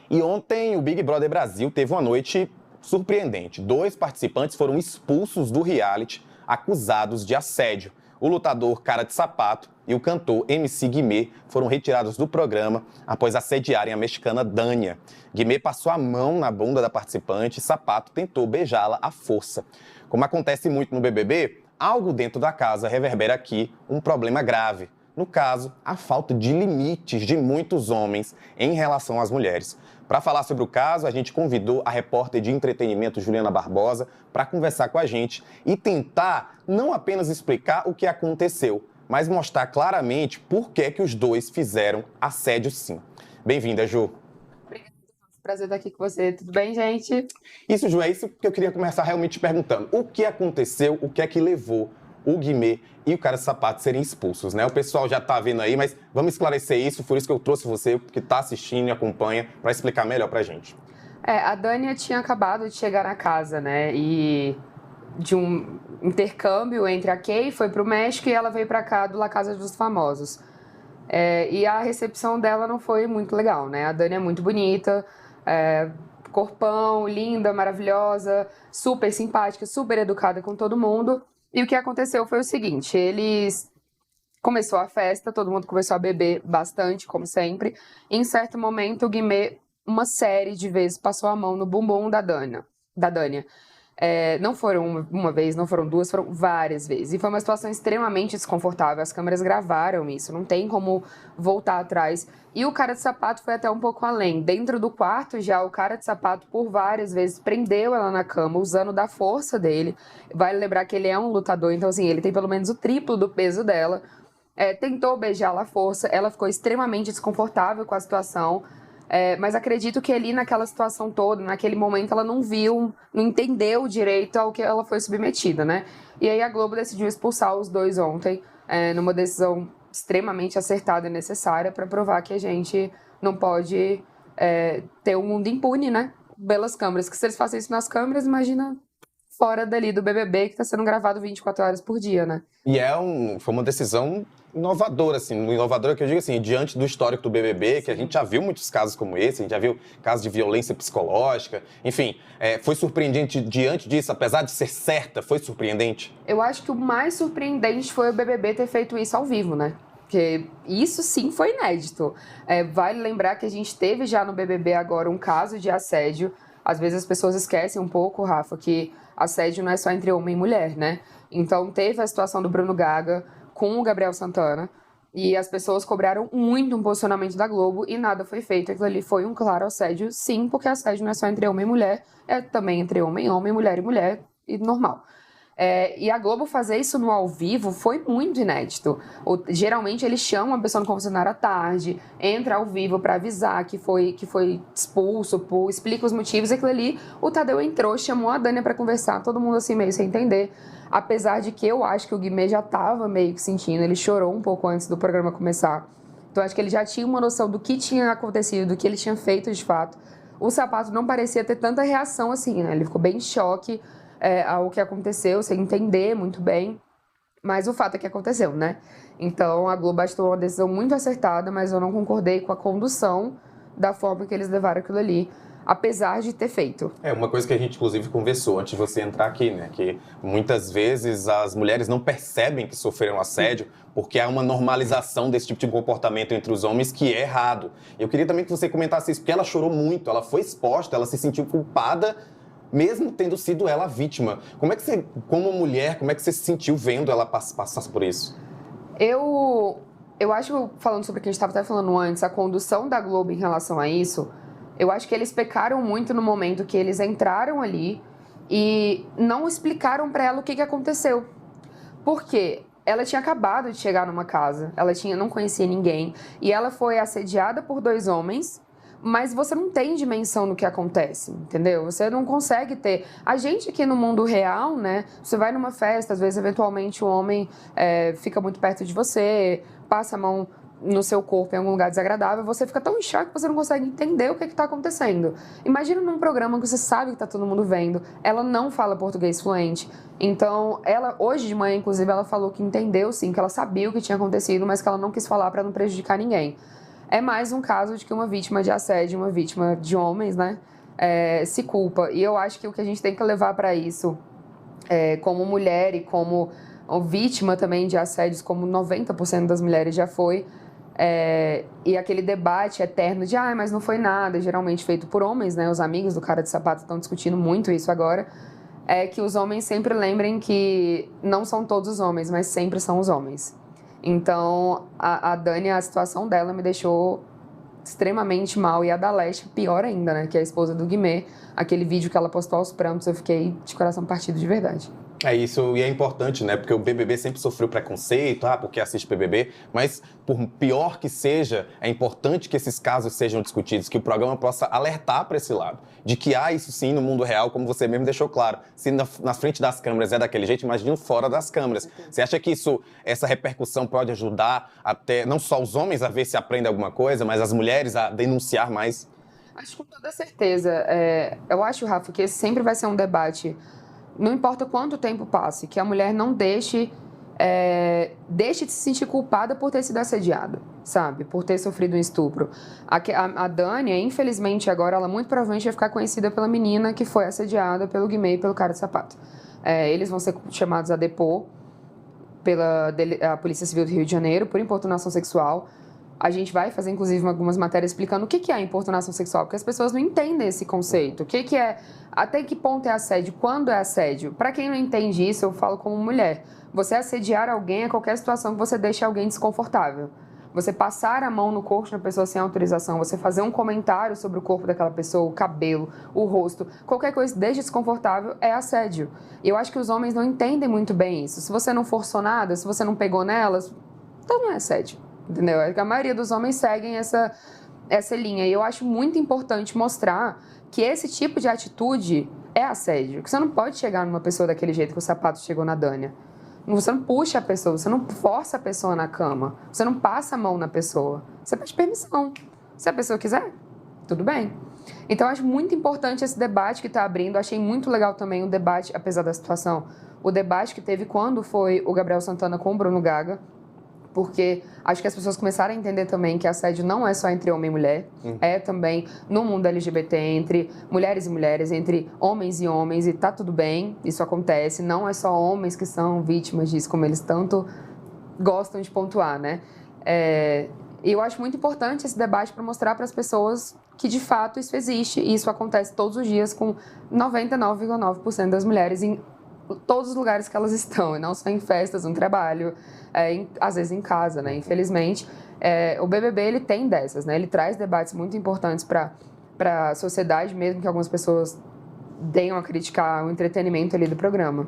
E ontem o Big Brother Brasil teve uma noite surpreendente. 2 participantes foram expulsos do reality, acusados de assédio. O lutador Cara de Sapato e o cantor MC Guimê foram retirados do programa após assediarem a mexicana Dânia. Guimê passou a mão na bunda da participante e Sapato tentou beijá-la à força. Como acontece muito no BBB, algo dentro da casa reverbera aqui um problema grave. No caso, a falta de limites de muitos homens em relação às mulheres. Para falar sobre o caso, a gente convidou a repórter de entretenimento Juliana Barbosa para conversar com a gente e tentar não apenas explicar o que aconteceu, mas mostrar claramente por que os dois fizeram assédio sim. Bem-vinda, Ju. Obrigada, prazer estar aqui com você. Tudo bem, gente? Isso, Ju, é isso que eu queria começar realmente perguntando. O que aconteceu, o que é que levou o Guimê e o Cara de Sapato serem expulsos, né? O pessoal já tá vendo aí, mas vamos esclarecer isso, por isso que eu trouxe você, que tá assistindo e acompanha, para explicar melhor pra gente. A Dânia tinha acabado de chegar na casa, né? E de um intercâmbio entre a Kay, foi pro México e ela veio pra cá do La Casa dos Famosos. E a recepção dela não foi muito legal, né? A Dânia é muito bonita, corpão, linda, maravilhosa, super simpática, super educada com todo mundo. E o que aconteceu foi o seguinte, começou a festa, todo mundo começou a beber bastante, como sempre. E em certo momento, o Guimê, uma série de vezes, passou a mão no bumbum da Dânia. Não foram uma vez, não foram duas, foram várias vezes. E foi uma situação extremamente desconfortável. As câmeras gravaram isso, não tem como voltar atrás. E o Cara de Sapato foi até um pouco além. Dentro do quarto, já o Cara de Sapato, por várias vezes, prendeu ela na cama, usando da força dele. Vale lembrar que ele é um lutador, então assim, ele tem pelo menos o triplo do peso dela. Tentou beijá-la à força, ela ficou extremamente desconfortável com a situação. Mas acredito que ali naquela situação toda, naquele momento, ela não viu, não entendeu direito ao que ela foi submetida, né? E aí a Globo decidiu expulsar os dois ontem, numa decisão extremamente acertada e necessária para provar que a gente não pode ter um mundo impune, né? Pelas câmeras. Que se eles fazem isso nas câmeras, imagina fora dali do BBB, que está sendo gravado 24 horas por dia, né? E foi uma decisão inovadora, assim, inovadora que eu digo assim, diante do histórico do BBB, que a gente já viu muitos casos como esse, a gente já viu casos de violência psicológica, enfim, foi surpreendente diante disso, apesar de ser certa, foi surpreendente? Eu acho que o mais surpreendente foi o BBB ter feito isso ao vivo, né? Porque isso sim foi inédito. Vale lembrar que a gente teve já no BBB agora um caso de assédio. Às vezes as pessoas esquecem um pouco, Rafa, que assédio não é só entre homem e mulher, né? Então teve a situação do Bruno Gaga com o Gabriel Santana e as pessoas cobraram muito um posicionamento da Globo e nada foi feito. Aquilo ali foi um claro assédio, sim, porque assédio não é só entre homem e mulher, é também entre homem e homem, mulher e mulher, e normal. E a Globo fazer isso no ao vivo foi muito inédito. Geralmente eles chamam a pessoa no confessionário à tarde, entra ao vivo para avisar que foi expulso, explica os motivos. Aquilo ali, o Tadeu entrou, chamou a Dânia para conversar, todo mundo assim meio sem entender. Apesar de que eu acho que o Guimê já estava meio que sentindo, ele chorou um pouco antes do programa começar. Então acho que ele já tinha uma noção do que tinha acontecido, do que ele tinha feito de fato. O Sapato não parecia ter tanta reação assim, né? Ele ficou bem em choque ao que aconteceu, sem entender muito bem, mas o fato é que aconteceu, né? Então a Globo tomou uma decisão muito acertada, mas eu não concordei com a condução da forma que eles levaram aquilo ali, apesar de ter feito. Uma coisa que a gente inclusive conversou antes de você entrar aqui, né? Que muitas vezes as mulheres não percebem que sofreram assédio porque há uma normalização desse tipo de comportamento entre os homens que é errado. Eu queria também que você comentasse isso, porque ela chorou muito, ela foi exposta, ela se sentiu culpada mesmo tendo sido ela a vítima. Como é que você, como mulher, como é que você se sentiu vendo ela passar por isso? Eu acho, falando sobre o que a gente estava até falando antes, a condução da Globo em relação a isso, eu acho que eles pecaram muito no momento que eles entraram ali e não explicaram para ela o que aconteceu. Por quê? Ela tinha acabado de chegar numa casa, não conhecia ninguém, e ela foi assediada por 2 homens, mas você não tem dimensão do que acontece, entendeu? Você não consegue ter... A gente aqui no mundo real, né? Você vai numa festa, às vezes, eventualmente, um homem fica muito perto de você, passa a mão no seu corpo em algum lugar desagradável, você fica tão em choque que você não consegue entender o que está acontecendo. Imagina num programa que você sabe que está todo mundo vendo, ela não fala português fluente, então ela, hoje de manhã, inclusive, ela falou que entendeu sim, que ela sabia o que tinha acontecido, mas que ela não quis falar para não prejudicar ninguém. é mais um caso de que uma vítima de assédio, uma vítima de homens, né, se culpa. E eu acho que o que a gente tem que levar para isso, como mulher e como vítima também de assédios, como 90% das mulheres já foi, e aquele debate eterno de mas não foi nada, geralmente feito por homens, né? Os amigos do cara de sapato estão discutindo muito isso agora, é que os homens sempre lembrem que não são todos os homens, mas sempre são os homens. Então, a Dani, a situação dela me deixou extremamente mal, e a da Leste pior ainda, né? Que é a esposa do Guimê. Aquele vídeo que ela postou aos prantos, eu fiquei de coração partido de verdade. É isso, e é importante, né? Porque o BBB sempre sofreu preconceito, porque assiste BBB, mas por pior que seja, é importante que esses casos sejam discutidos, que o programa possa alertar para esse lado, de que há isso sim no mundo real, como você mesmo deixou claro. Se na frente das câmeras é daquele jeito, imagina fora das câmeras. Você acha que essa repercussão pode ajudar até não só os homens a ver se aprendem alguma coisa, mas as mulheres a denunciar mais? Acho com toda certeza. Eu acho, Rafa, que esse sempre vai ser um debate. Não importa quanto tempo passe, que a mulher não deixe de se sentir culpada por ter sido assediada, sabe? Por ter sofrido um estupro. A Dani, infelizmente, agora, ela muito provavelmente vai ficar conhecida pela menina que foi assediada pelo Guimê e pelo cara de sapato. Eles vão ser chamados a depor pela a Polícia Civil do Rio de Janeiro por importunação sexual. A gente vai fazer, inclusive, algumas matérias explicando o que é importunação sexual, porque as pessoas não entendem esse conceito. O que é, até que ponto é assédio, quando é assédio. Para quem não entende isso, eu falo como mulher. Você assediar alguém é qualquer situação que você deixe alguém desconfortável. Você passar a mão no corpo da pessoa sem autorização, você fazer um comentário sobre o corpo daquela pessoa, o cabelo, o rosto, qualquer coisa que deixe desconfortável é assédio. E eu acho que os homens não entendem muito bem isso. Se você não forçou nada, se você não pegou nelas, então não é assédio. Entendeu? A maioria dos homens seguem essa linha. E eu acho muito importante mostrar que esse tipo de atitude é assédio. Que você não pode chegar numa pessoa daquele jeito que o sapato chegou na Dânia. Você não puxa a pessoa, você não força a pessoa na cama. Você não passa a mão na pessoa. Você pede permissão. Se a pessoa quiser, tudo bem. Então, eu acho muito importante esse debate que está abrindo. Achei muito legal também o debate, apesar da situação, o debate que teve quando foi o Gabriel Santana com o Bruno Gaga. Porque acho que as pessoas começaram a entender também que assédio não é só entre homem e mulher, é também no mundo LGBT, entre mulheres e mulheres, entre homens e homens, e tá tudo bem, isso acontece, não é só homens que são vítimas disso, como eles tanto gostam de pontuar, né? E eu acho muito importante esse debate para mostrar para as pessoas que, de fato, isso existe, e isso acontece todos os dias com 99,9% das mulheres em todos os lugares que elas estão, e não só em festas, no trabalho, às vezes em casa, né? Infelizmente, o BBB, ele tem dessas, né? Ele traz debates muito importantes para a sociedade, mesmo que algumas pessoas venham a criticar o entretenimento ali do programa.